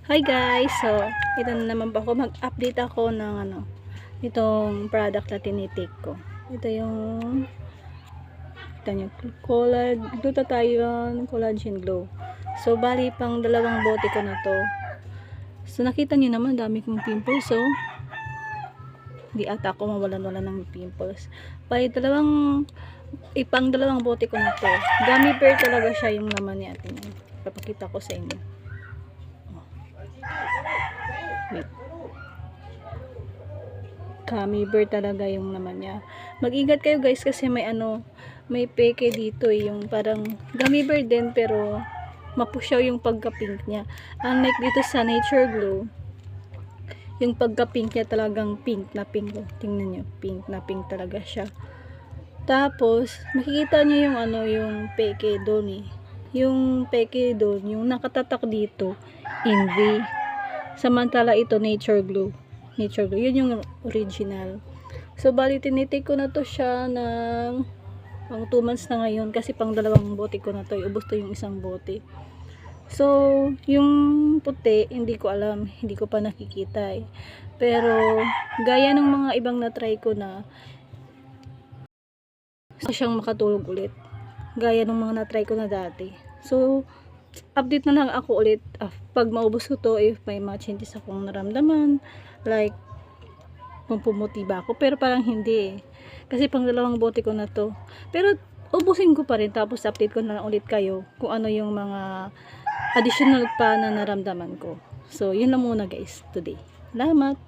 Hi guys! So, ito na naman po ako. Mag-update ako ng itong product na tinitik ko. Ito yung collagen glow. So, bali pang dalawang bote ko na to. So, nakita niyo naman dami kong pimples. So, di ata ako mawalan-wala ng pimples. Bali pang dalawang bote ko na to. Gummy bear talaga siya yung laman niya. Papakita ko sa inyo. Gummy bear talaga yung naman niya. Mag-ingat kayo guys kasi may peke dito yung parang gummy bear din pero mapusyaw yung pagka-pink niya. Unlike dito sa Nature Glow, yung pagka-pink niya talagang pink na pink. Tingnan niyo, pink na pink talaga siya. Tapos makikita niyo yung peke doon eh. Yung peke doon, yung nakatatak dito, Envy. Samantala ito Nature Glow. Yun yung original. So bali tinitik ko na to siya ng pang 2 months na ngayon kasi pang dalawang bote ko na to. Ubos to yung isang bote. So yung puti hindi ko alam, hindi ko pa nakikita eh. Pero gaya ng mga ibang na try ko na siyang makatulog ulit. Gaya ng mga na try ko na dati. So update na lang ako ulit pag maubos ko to if may mga changes akong naramdaman, like kung pumuti ba ako, pero parang hindi eh kasi pang dalawang bote ko na to, pero ubusin ko pa rin tapos update ko na lang ulit kayo kung ano yung mga additional pa na naramdaman ko. So yun lang muna guys today. Salamat.